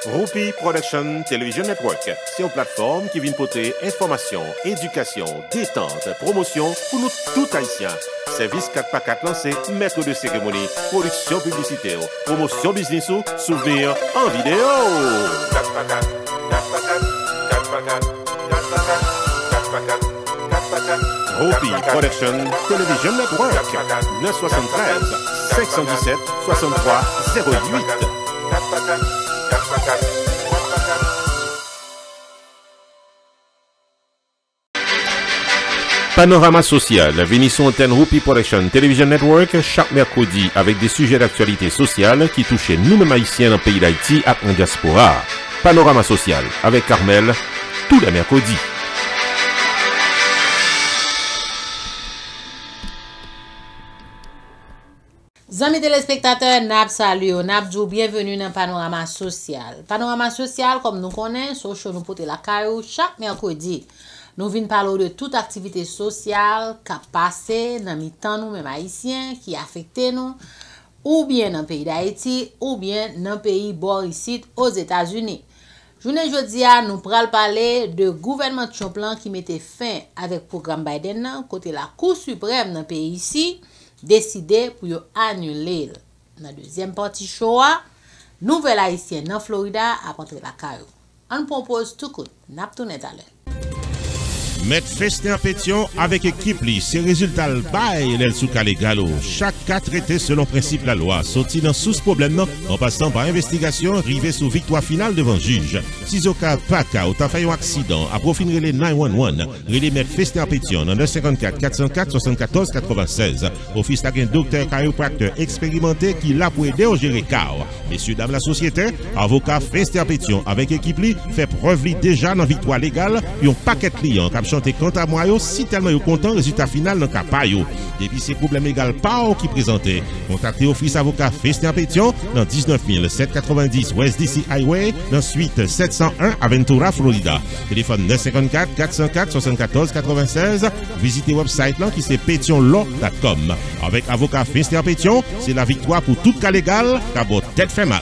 Roupi Production Television Network, c'est une plateforme qui vient porter information, éducation, détente, promotion pour nous tout haïtiens. Service 4x4 lancé, maître de cérémonie, production publicitaire, promotion business ou souvenir en vidéo. 4x4, 4x4, 4x4, 4x4, 4x4. Roupi Production Television Network, 973 517 63 08. Panorama social, venez sur antenne Roupi Production Television Network chaque mercredi avec des sujets d'actualité sociale qui touchent nous-mêmes haïtiens dans le pays d'Haïti et en diaspora. Panorama social avec Carmel, tous les mercredis. Amis téléspectateurs, NAP salut, NAP dit bienvenue dans Panorama Social. Panorama Social, comme nous connaissons, sur nous porter la caillou chaque mercredi. Nous venons parler de toute activité sociale qui a passé dans le temps nous mêmes haïtiens, qui affecte nous, ou bien dans le pays d'Haïti, ou bien dans le pays Borisite aux États-Unis. Journée jeudi, nous pral parler de gouvernement Trump qui mettait fin avec le programme Biden, côté la Cour suprême dans le pays ici. Décidé pour annuler. Dans la deuxième partie show, nouvelle haïtienne dans Florida a rentré la caillou. On propose tout coup, n'a pas tourné à l'heure. Mettre Festin Pétion avec équipe li, c'est résultat le bail l'el sous calé galo. Chaque cas traité selon principe la loi, sorti dans sous problème non, en passant par investigation, arrivé sous victoire finale devant juge. Si au cas pas cas, ou t'as fait un accident, à profiter les 911, relais mettre Festin Pétion dans 954 404 74 96. Office d'un docteur chiropracteur expérimenté qui l'a pour aider au gérer CAO. Messieurs, dames, la société, avocat Festin Pétion avec équipe li, fait preuve li déjà dans victoire légale, et un paquet de clients chanter quant à moi, si tellement content, résultat final dans le cas. Depuis ces problèmes légaux pas qui présenté, contactez Office Avocat Festin Pétion dans 19 790 West DC Highway, dans suite 701 Aventura, Florida. Téléphone 954 404 74 96. Visitez website là qui c'est pétionlaw.com. Avec Avocat Festin Pétion, c'est la victoire pour tout cas légal, car votre tête fait mal.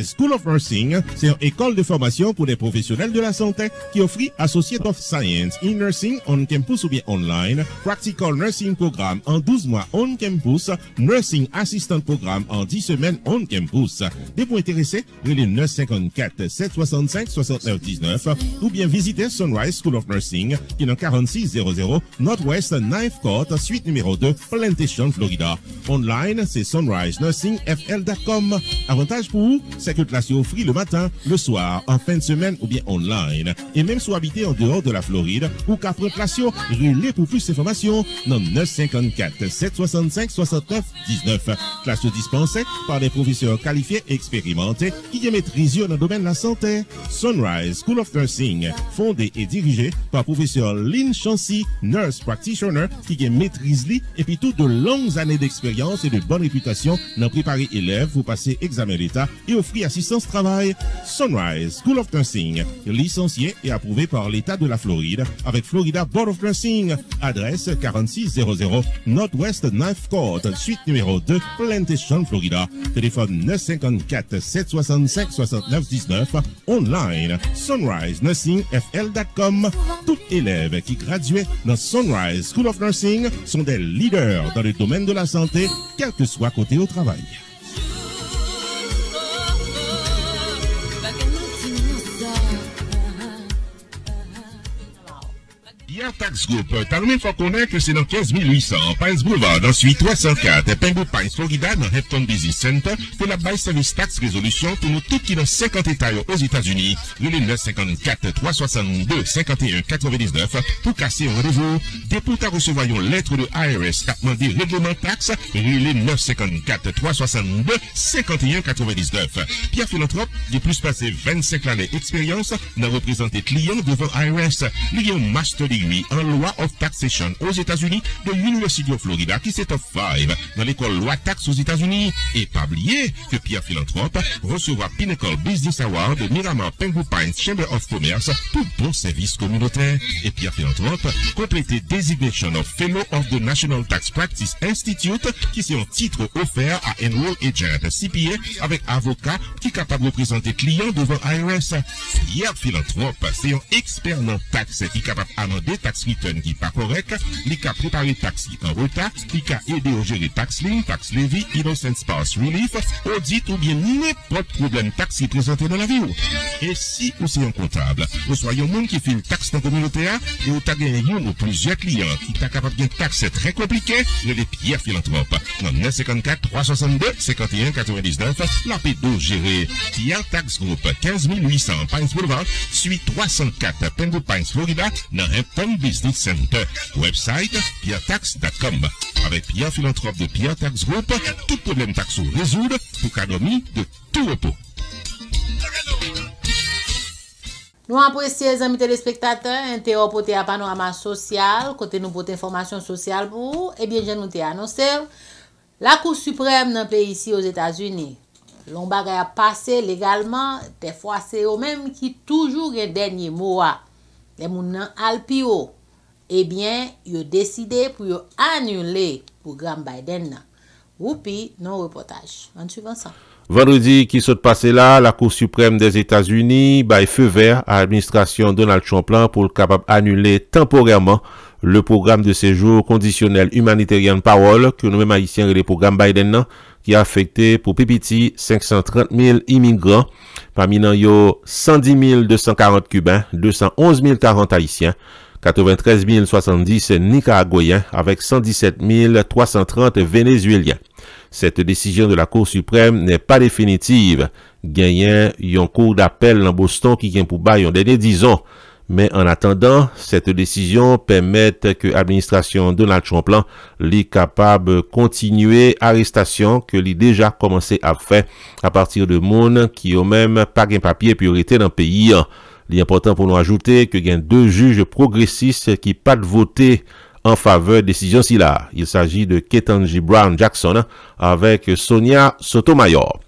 School of Nursing, c'est une école de formation pour les professionnels de la santé qui offre Associate of Science in Nursing on campus ou bien online, Practical Nursing Programme en 12 mois on campus, Nursing Assistant Programme en 10 semaines on campus. Des points intéressés, relais 954 765 69 19 ou bien visitez Sunrise School of Nursing qui est dans 4600 Northwest 9th Court, suite numéro 2, Plantation, Florida. Online, c'est sunrisenursingfl.com. Avantage pour vous, c'est que classe offre le matin, le soir, en fin de semaine ou bien online. Et même si vous habitez en dehors de la Floride ou qu'après classe, relais pour plus d'informations dans 954 765 69 19. Classe dispensée par des professeurs qualifiés et expérimentés qui maîtrisent dans le domaine de la santé. Sunrise School of Nursing, fondé et dirigé par professeur Lynn Chancy, nurse practitioner qui maîtrise et puis toutes de longues années d'expérience et de bonne réputation dans préparer élèves pour passer examen d'État et offrir assistance travail. Sunrise School of Nursing, licencié et approuvé par l'État de la Floride avec Florida Board of Nursing. Adresse 4600 Northwest 9th Court, suite numéro 2, Plantation, Florida. Téléphone 954 765 69 19. Online, sunrisenursingfl.com. Tout élève qui graduait dans Sunrise School of Nursing sont des leaders dans le domaine de la santé, quel que soit côté au travail. Tax Group, t'as même faut connaître que c'est dans 15 800, Pines Boulevard, dans suite 304, Pengo Pines, Florida, dans Hampton Business Center, pour la baisse service tax résolution pour nous tous qui dans 50 États aux États-Unis. Le 954 362 51 99 pour casser un rendez-vous. Dès pour ta recevoir une lettre de IRS qui a demandé règlement taxe, le 954 362 51 99. Pierre Philanthrope, de plus passé 25 années d'expérience, n'a représenté clients devant IRS. Il y a un master degree inscrit en loi of taxation aux États-Unis de l'University of Florida qui c'est top 5 dans l'école loi taxe aux États-Unis. Et pas oublier que Pierre Philanthrope recevra Pinnacle Business Award de Miramar Penguin Pines Chamber of Commerce pour bon service communautaire. Et Pierre Philanthrope complété Designation of Fellow of the National Tax Practice Institute qui c'est un titre offert à Enroll Agent CPA avec avocat qui est capable de représenter client devant IRS. Pierre Philanthrope, c'est un expert dans taxe qui est capable d'amender tax return qui n'est pas correct, qui a préparé taxe qui en retard, qui a aidé à gérer tax lien, tax levy, innocent spouse relief, audit ou bien n'importe problème taxe qui est présenté dans la vie. Et si vous êtes un comptable, vous soyez un monde qui fait une taxe dans la communauté et vous avez gagné ou plusieurs clients qui sont capables de taxe très compliqué, je les Pierre Philanthrope. Dans 954 362 51 99, la P12 gérée Pierre Tax Group 15 800 Pines Boulevard, suite 304 Penguin Pines, Florida, dans Hampton Business Center. Website pierretax.com. Avec Pierre Philanthrope de Pierre Tax Group, tout problème taxo résoudre pour économie de tout repos. Nous apprécions les amis téléspectateurs, interrompre à panorama social, côté nous porter information sociale pour vous. Eh bien, je nous ai annoncé, la Cour suprême dans le pays ici aux États-Unis, l'on bagay a passé légalement, des fois c'est eux-mêmes qui toujours un dernier mot. Les gens nan alpio, eh bien, ils ont décidé pour annuler le programme Biden. Oupi, non reportage. En suivant ça. Vendredi qui s'est passé là, la Cour suprême des États-Unis bail feu vert à l'administration Donald Trump pour le capable annuler temporairement le programme de séjour conditionnel humanitarian parole que nous-mêmes haïtiens le programme Biden qui a affecté pour PPT 530 000 immigrants, parmi nous yo 110 240 Cubains, 211 040 Haïtiens, 93 070 Nicaraguayens avec 117 330 Vénézuéliens. Cette décision de la Cour suprême n'est pas définitive. Gagnant yon cour d'appel dans Boston qui vient pour bail en dernier 10 ans. Mais en attendant, cette décision permet que l'administration Donald Trump est capable de continuer l'arrestation que l'y déjà commencé à faire à partir de monde qui ont même pas de papier priorité dans le pays. Il est important pour nous ajouter que il y a 2 juges progressistes qui pas de voter en faveur de décision si là. Il s'agit de Ketanji Brown Jackson avec Sonia Sotomayor.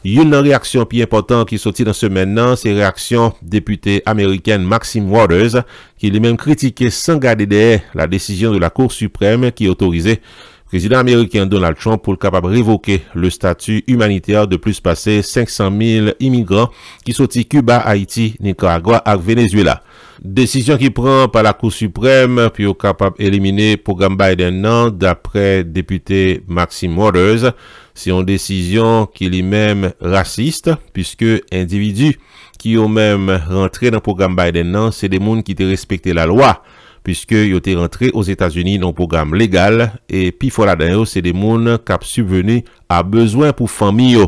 Une réaction plus importante qui sortit dans ce maintenant, c'est réaction député américaine Maxine Waters qui lui-même critiqué sans garder derrière la décision de la Cour suprême qui autorisait le président américain Donald Trump pour le capable révoquer le statut humanitaire de plus passer 500 000 immigrants qui sortent Cuba, Haïti, Nicaragua et Venezuela. Décision qui prend par la Cour suprême puis au capable éliminer le programme Biden d'après député Maxime Waters. C'est une décision qui est lui-même raciste puisque individus qui ont même rentré dans le programme Biden c'est des gens qui ont respecté la loi puisque ils ont rentré aux États-Unis dans le programme légal et puis là-dedans c'est des gens qui ont subvenu à besoin pour famille.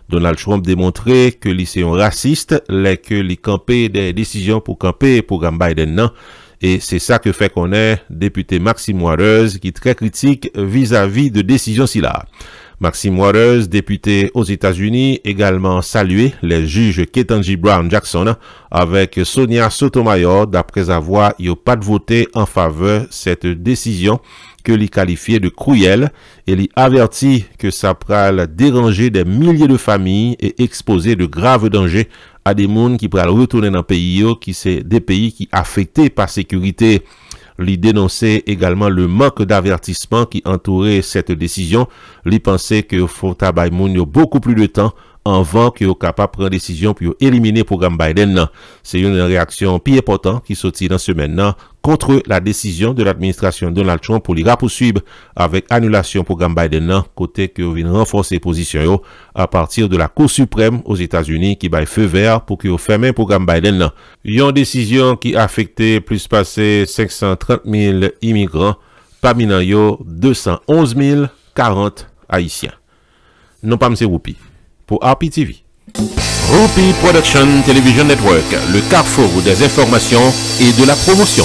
Donald Trump démontré que les sont racistes, que les campé des décisions pour camper le programme Biden et c'est ça que fait qu'on est député Maxime Waters qui est très critique vis-à-vis de décisions si là. Maxime Waters, député aux États-Unis, également salué les juges Ketanji Brown Jackson avec Sonia Sotomayor d'après avoir pas de voté en faveur de cette décision que l'y qualifiait de cruelle et l'y avertit que ça pral déranger des milliers de familles et exposer de graves dangers à des gens qui pral retourner dans le pays qui c'est des pays qui affectés par sécurité. Lui dénonçait également le manque d'avertissement qui entourait cette décision. Lui pensait que faut tabac moun beaucoup plus de temps avant que capable prendre décision pour éliminer le programme Biden. C'est une réaction plus importante qui sortit dans ce maintenant contre la décision de l'administration Donald Trump pour les poursuivre avec annulation programme Biden côté que vient renforcer position à partir de la Cour suprême aux États-Unis qui baille feu vert pour que ferme le programme Biden. Une décision qui affectait plus passer 530 000 immigrants, parmi eux 211 040 Haïtiens. Non pas M. Whoopi. Pour RPTV. Whoopi Production Television Network, le carrefour des informations et de la promotion.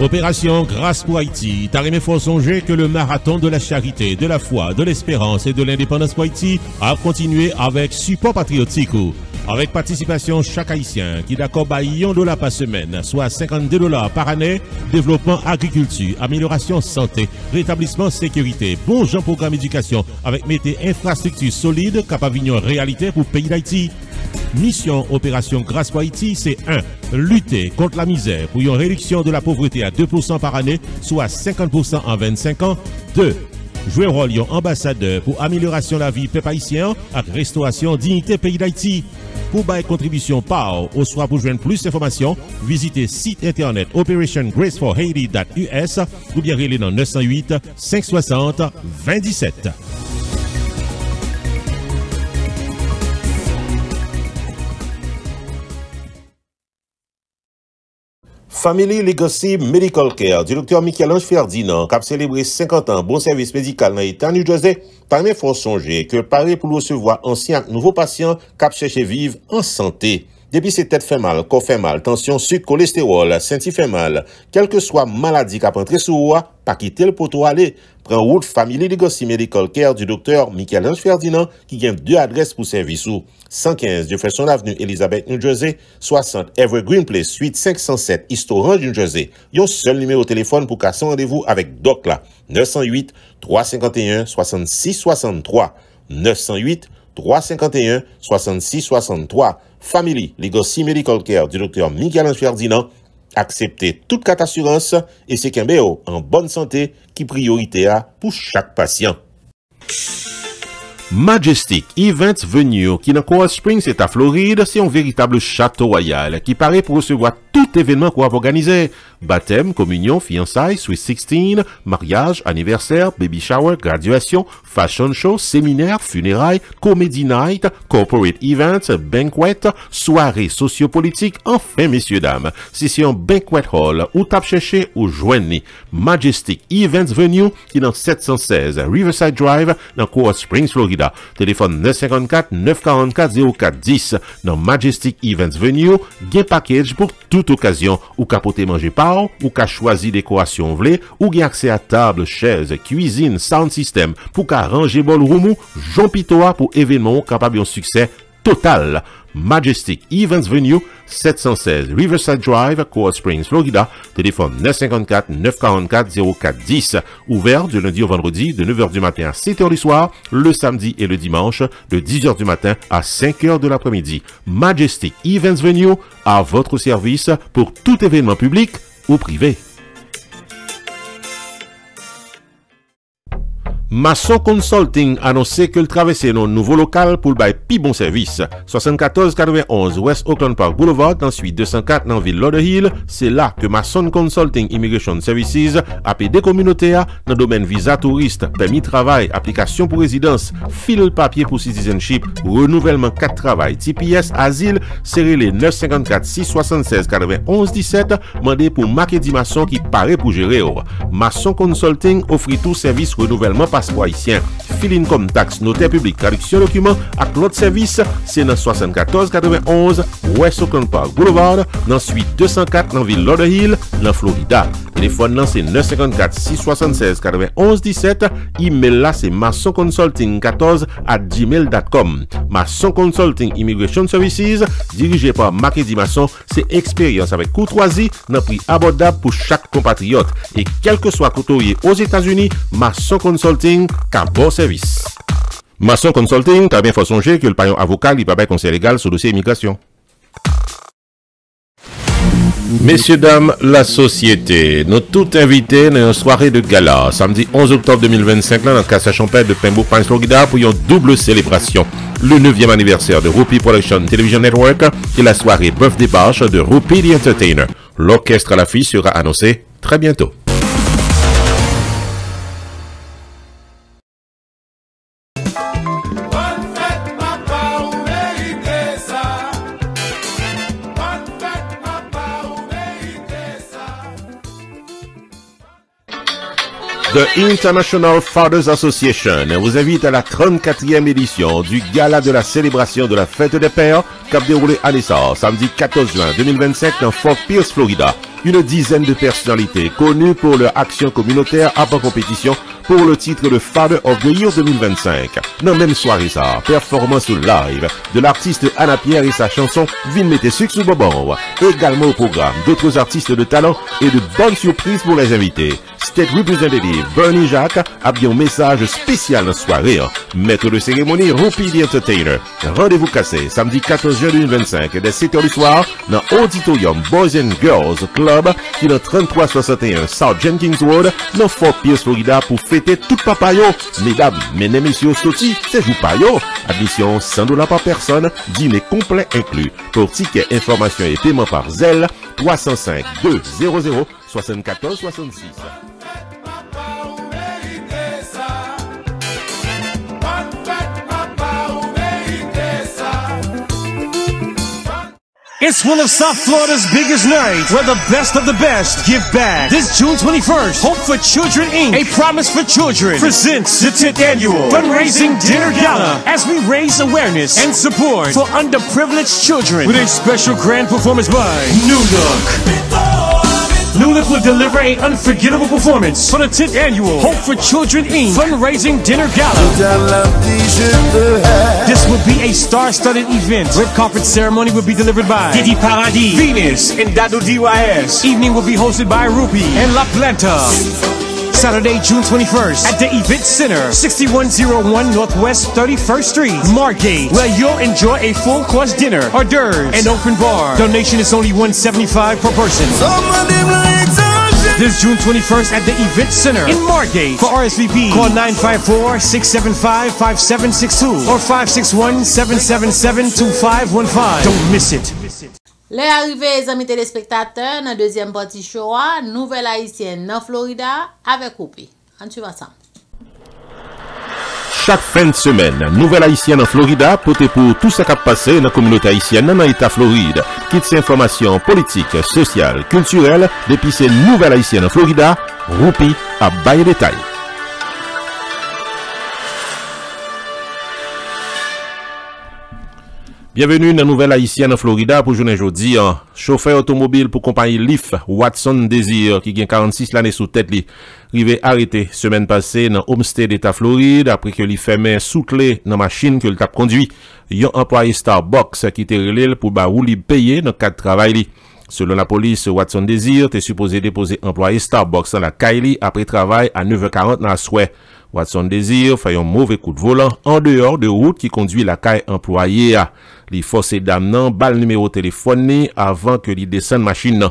Opération Grâce pour Haïti. T'as aimé faut songer que le marathon de la charité, de la foi, de l'espérance et de l'indépendance pour Haïti a continué avec support patriotique. Avec participation chaque Haïtien qui d'accord $1 par semaine, soit $52 par année, développement agriculture, amélioration santé, rétablissement sécurité, bon genre programme éducation avec mettez infrastructure solide capable de réalité pour le pays d'Haïti. Mission Opération Grâce pour Haïti, c'est 1. Lutter contre la misère pour une réduction de la pauvreté à 2% par année, soit 50% en 25 ans. 2. Jouer rôle ambassadeur pour amélioration de la vie peuple haïtien avec restauration dignité pays d'Haïti. Pour bailler contribution par ou soit pour joindre plus d'informations, visitez site internet operationgraceforhaiti.us ou bien relais dans 908 560 2017. Family Legacy Medical Care, du Dr. Michel-Ange Ferdinand, qui a célébré 50 ans bon service médical dans l'État New Jersey, permet faut songer que paré pour recevoir anciens et nouveaux patients qui cherchent vivre en santé. Depuis ces têtes fait mal, corps fait mal, tension, sucre, cholestérol, senti fait mal, quelle que soit maladie qui a entré sur vous, pas quitter le poteau aller. Prends route Family Legacy Medical Care du Dr. Michel-Ange Ferdinand qui gagne 2 adresses pour service ou 115 Jefferson Avenue, Elizabeth, New Jersey, 60 Evergreen Place, suite 507 East Orange, New Jersey. Yon seul numéro de téléphone pour casser rendez-vous avec Doc là, 908 351 66 63 908 351 66 63. Family Legacy Medical Care du Dr. Michel-Ange Ferdinand. Acceptez toute carte assurance et c'est qu'un BO en bonne santé qui priorité pour chaque patient. Majestic Events Venue, qui dans Coral Springs, c'est à Floride, c'est un véritable château royal qui paraît pour recevoir tout événement qu'on va organiser. Baptême, communion, fiançailles, Sweet 16, mariage, anniversaire, baby shower, graduation, fashion show, séminaire, funérailles, comedy night, corporate events, banquet, soirée sociopolitique, enfin, messieurs, dames. Si c'est un banquet hall, ou tape chercher ou joignez Majestic Events Venue, qui dans 716 Riverside Drive, dans Coral Springs, Florida. Téléphone 954-944-0410. Dans Majestic Events Venue, gain package pour toute occasion, ou capoter manger par, ou qu'a choisi décoration vlé, ou gain accès à table, chaise, cuisine, sound system, pour qu'a ranger bol roumou, Jean Pitoa pour événement capable de succès total. Majestic Events Venue, 716 Riverside Drive, Coral Springs, Florida. Téléphone 954-944-0410. Ouvert du lundi au vendredi de 9h du matin à 7h du soir, le samedi et le dimanche de 10h du matin à 5h de l'après-midi. Majestic Events Venue, à votre service pour tout événement public ou privé. Masson Consulting annoncé que le traversait nos nouveau local pour le bail plus bon service. 7491 West Oakland Park Boulevard, ensuite 204 dans ville Lauderhill. C'est là que Masson Consulting Immigration Services a aidé communautaire dans le domaine visa touriste, permis de travail, application pour résidence, fil papier pour citizenship, renouvellement 4 travail, TPS, asile, serré les 954 676 91 17, mandé pour Marquedi Masson qui paraît pour gérer. Masson Consulting offre tout service renouvellement passeport haïtien, filing comme taxe, notaire public, traduction document, avec l'autre service, c'est dans 7491 West Oakland Park Boulevard, dans suite 204 dans ville Lauderhill, dans Florida. Téléphone là c'est 954 676 91 17. Email là c'est masonconsulting14@gmail.com. Masson Consulting Immigration Services, dirigé par Marquedi Masson, c'est expérience avec courtoisie, dans prix abordable pour chaque compatriote. Et quel que soit couturier aux États-Unis, Masson Consulting, qu'un bon service. Masson Consulting, t'as bien fait songer que le paillon avocat, il peut pas conseil légal sur le dossier immigration. Messieurs, dames, la société, nous tous invités dans une soirée de gala, samedi 11 octobre 2025, là, dans le Casa Champagne de Pembroke Pines, Florida, pour une double célébration. Le 9e anniversaire de Rupi Production Television Network et la soirée Birthday Bash de Rupi the Entertainer. L'orchestre à l'affiche sera annoncé très bientôt. The International Fathers Association vous invite à la 34e édition du Gala de la célébration de la fête des pères qui a déroulé à Nassau, samedi 14 juin 2025 dans Fort Pierce, Florida. Une dizaine de personnalités connues pour leur action communautaire à en compétition pour le titre de Father of the Year 2025. Dans la même soirée, ça, performance live de l'artiste Anna Pierre et sa chanson Vin Mette Sucre Bobon. Également au programme d'autres artistes de talent et de bonnes surprises pour les invités. State Representative Bernie Jacques a bien un message spécial dans la soirée. Maître de cérémonie Rupi the Entertainer. Rendez-vous cassé samedi 14 juin 2025 dès 7h du soir dans Auditorium Boys and Girls Club qui est dans 3361 South Jenkins Road dans Fort Pierce, Florida pour fêter tout papayo. Mesdames, mesdames, messieurs, sautis, c'est jour payo. Admission $100 par personne, dîner complet inclus. Pour tickets, informations et paiement par Zelle, 305 200 74 66. It's one of South Florida's biggest nights, where the best of the best give back. This June 21st, Hope for Children Inc., A Promise for Children, presents the 10th annual fundraising dinner gala as we raise awareness and support for underprivileged children with a special grand performance by New Look. New Look will deliver an unforgettable performance for the 10th annual Hope for Children Inc. fundraising dinner gala. This will be a star-studded event. Red carpet ceremony will be delivered by Didi Paradis, Venus, and Dado DYS. Evening will be hosted by Rupi and La Planta. Saturday, June 21st at the Event Center, 6101 Northwest 31st Street, Margate, where you'll enjoy a full-course dinner, hors d'oeuvres, and open bar. Donation is only $175 per person. This June 21st at the Event Center in Margate. For RSVP, call 954-675-5762 or 561-777-2515. Don't miss it. Les arrivées, amis téléspectateurs, dans la deuxième partie show, nouvelle haïtienne dans Florida avec Rupi. On suit ensemble. Chaque fin de semaine, nouvelle haïtienne en Florida, poté pour tout ce qui a passé dans la communauté haïtienne dans l'État Floride. Quitte informations politiques, sociales, culturelles, depuis ces nouvelles haïtiennes en Florida, Rupi a baillé détail. Bienvenue dans la nouvelle haïtienne en Florida pour journée aujourd'hui. Chauffeur automobile pour compagnie Leaf Watson Desir qui gagne 46 l'année sous tête li. Rivé arrêté semaine passée dans Homestead d'État Floride après que li fermé sous clé dans machine que le tap conduit. Yon employé Starbucks qui était relé pour ba ou li payer dans cadre travail li. Selon la police, Watson Desir était supposé déposer employé Starbucks dans la Kylie après travail à 9h40 dans la soirée. Watson Desir fait un mauvais coup de volant en dehors de route qui conduit la caille employée à. Li forcé dame nan bal numéro téléphone avant que li descende machine nan.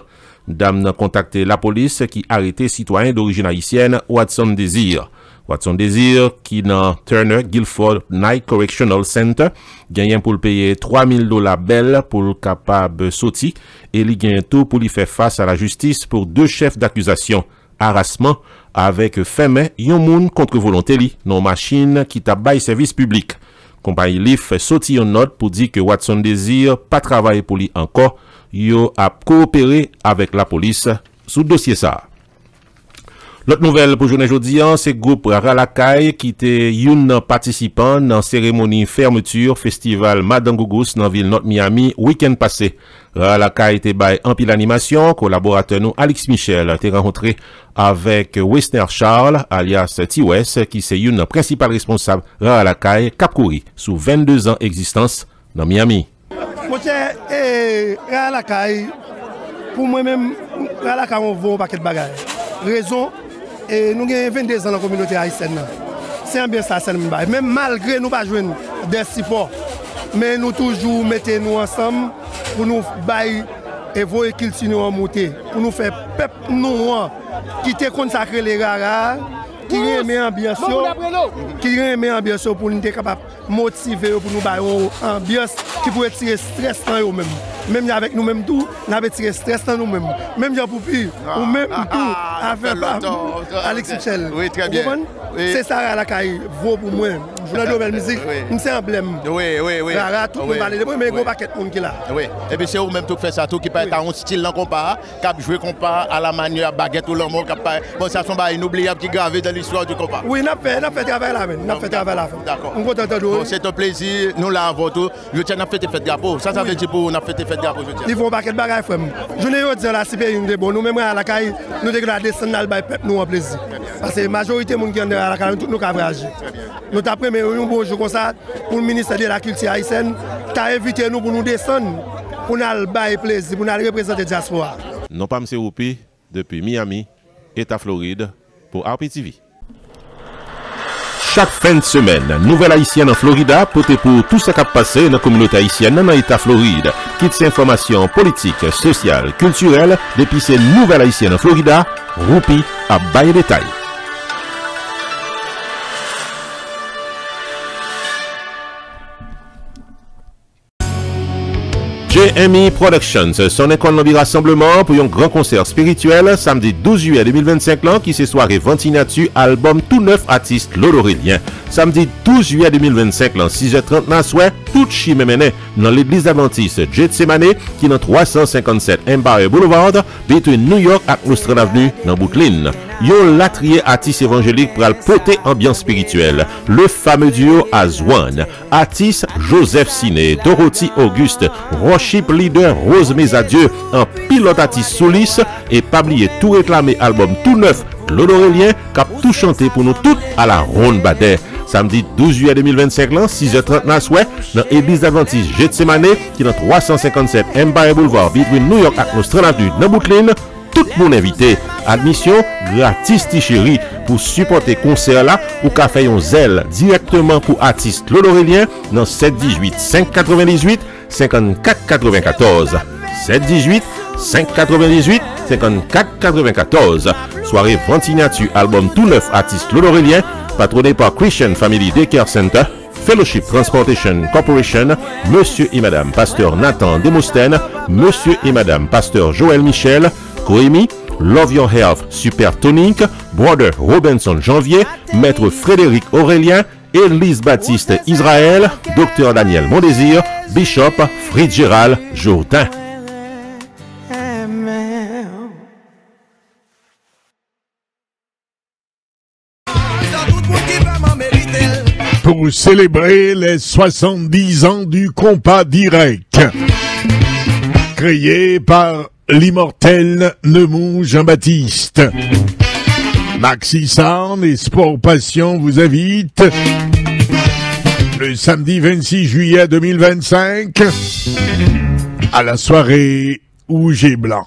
Dame nan contacté la police qui arrêté citoyen d'origine haïtienne Watson Desir. Watson Desir qui dans Turner Guilford Night Correctional Center gagne pour le payer $3,000 belle pour le capable sorti et li gagne tout pour lui faire face à la justice pour 2 chefs d'accusation. Harassement avec fermé yon moun contre volonté li non machine qui t'a bail service public. Compagnie Leaf sorti une note pour dire que Watson Desir pas travailler pour lui encore, yo a coopéré avec la police sous dossier ça. L'autre nouvelle pour journée aujourd'hui, c'est groupe Ralakay qui était une participant dans cérémonie fermeture festival Madangougus dans ville North Miami week-end passé. Ralakay était by en pile animation, collaborateur nous Alex Michel était rencontré avec Westner Charles alias T-West qui c'est une principale responsable Ralakay Cap-Kouri sous 22 ans existence dans Miami. Moi Ralakay pour moi-même Ralakay on vaut un paquet de bagages. Raison et nous avons 22 ans dans la communauté haïtienne. C'est un bien ça, même malgré nous pas jouer des supports, mais nous toujours mettons nous ensemble pour nous bailler et voir qu'ils nous monter, pour nous faire peuple noir qui te consacré les rares, qui remet ambiance, pour nous être capable de motiver pour nous bailler une ambiance qui pourrait tirer stress dans nous-mêmes. Même avec nous-mêmes tout, nous avons tiré stress dans nous-mêmes. Même Jean Poupi, ou même tout, avec Alex Michel. Oui, très bien. C'est ça la caille vaut pour moi. Dans le domaine musique, c'est un emblème. Oui. Rara, tout le monde parle de moi, mais il y a un paquet de monde qui est là. Oui, et puis c'est vous-même qui fait ça, tout qui peut être un style dans compas, qui jouer compas à la manière baguette ou l'amour, bon, ça sont pas inoubliables qui gravés dans l'histoire du compas. Oui, on a fait travail là, D'accord. Bon, c'est un plaisir, nous l'avons tout. Je tiens à faire des fêtes drapeau. Ça veut dire pour nous, on a fait des fêtes drapeau. Ils font un paquet de bagages, frère. Je n'ai pas dit là, si pays est bon, nous même à la caille, nous devons descendre dans le peuple, nous en plaisir. Parce que la majorité des gens qui sont à la caille, nous avons agi. Nous avons pris un bon jour comme ça pour le ministère de la Culture haïtienne, qui a invité nous pour nous descendre, pour nous faire plaisir, pour nous représenter la diaspora. Non pas M. Roupi, depuis Miami, État Floride, pour RPTV. Chaque fin de semaine, Nouvelle Haïtienne en Florida, poté pour tout ce qui a passé dans la communauté haïtienne dans l'État Floride. Quitte informations politiques, sociales, culturelles, depuis ces Nouvelle Haïtienne en Florida, Roupi à bail détail. JME Productions, son école de rassemblement pour un grand concert spirituel samedi 12 juillet 2025 là, qui se soirée ventinatu album tout neuf artiste Lodorélien. Samedi 12 juillet 2025 là, 6h30 dans soir, tout chimé dans l'église adventiste Gethsemane qui dans 357 Empire Boulevard, between New York et Nostrand Avenue dans Brooklyn. Yo latrier artiste évangélique pour le porter ambiance spirituelle. Le fameux duo Azwan, artiste Joseph Siné, Dorothy Auguste, worship leader Rose Mesadieu, un pilote artiste Soulis et pablier tout réclamé album tout neuf Lodorélien cap tout chanté pour nous toutes à la ronde badet. Samedi 12 juillet 2025 là, 6h30 dans soir dans l'église adventiste Gethsemane qui dans 357 Empire Boulevard between New York et Nostrand Avenue dans Brooklyn. Tout le monde invité. Admission gratis chéri pour supporter concert là ou qu'a fait un zèle directement pour artiste Lodorélien dans 718 598 54 94 718 598 54 94. Soirée ventinatu album tout neuf artiste Lodorélien patronné par Christian Family Daycare Center, Fellowship Transportation Corporation, Monsieur et Madame Pasteur Nathan Demostène, Monsieur et Madame Pasteur Joël Michel, Coémie, Love Your Health Super Tonic, Brother Robinson Janvier, Maître Frédéric Aurélien, Élise Baptiste Israël, Dr Daniel Mondésir, Bishop Fritz-Gérald Jourdain. Pour célébrer les 70 ans du compas direct, créé par l'immortel Neumou Jean-Baptiste. Maxi Sound et Sport Passion vous invitent le samedi 26 juillet 2025 à la soirée Rouge et Blanc.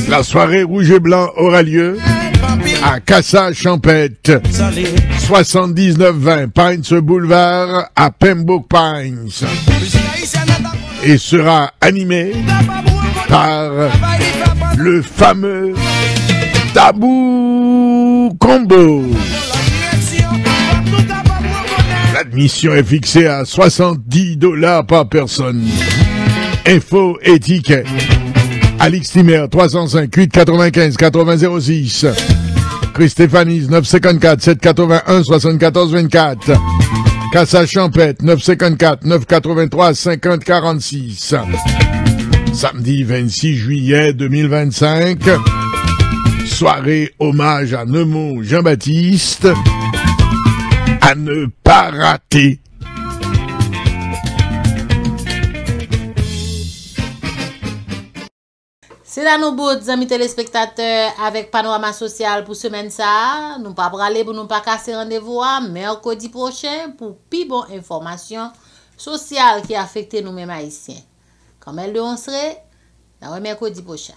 La soirée Rouge et Blanc aura lieu à Casa-Champêtre, 7920 Pines Boulevard à Pembroke Pines, et sera animé par le fameux Tabou Combo. L'admission est fixée à $70 par personne. Info et tickets. Alix Timer, 305 895 8006. Christéphanis, 954 781 74 24. Casa Champêtre, 954 983 50 46. Samedi 26 juillet 2025. Soirée hommage à Neumou Jean-Baptiste. À ne pas rater. C'est là nos beaux amis téléspectateurs avec Panorama Social pour semaine ça. Nous pas braler pour nous pas casser rendez-vous à mercredi prochain pour plus bonne information sociale qui affecte nous-mêmes haïtiens. Comme elle le serait, dans le mercredi prochain.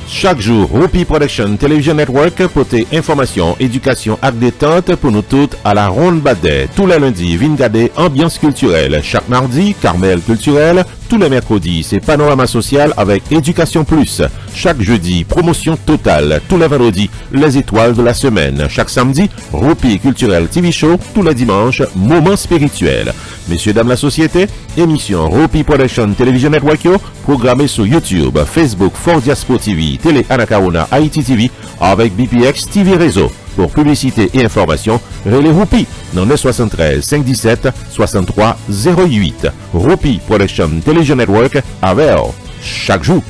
Chaque jour, Roupi Production Television Network porte information, éducation et détente pour nous toutes à la ronde badet. Tous les lundis, Vingade Ambiance culturelle. Chaque mardi, Carmel culturel, Tous les mercredis, c'est Panorama Social avec Éducation Plus. Chaque jeudi, promotion totale. Tous les vendredis, les étoiles de la semaine. Chaque samedi, Roupi Culturel TV Show. Tous les dimanches, Moment spirituel. Messieurs, dames, la société, émission Roupi Production Television Network, programmée sur YouTube, Facebook, Fort Diaspo TV, Télé Anacarona, Haïti TV, avec BPX TV Réseau. Pour publicité et information, relais Roupi dans le 73 517 63 08. Roupi Production Television Network avec chaque jour.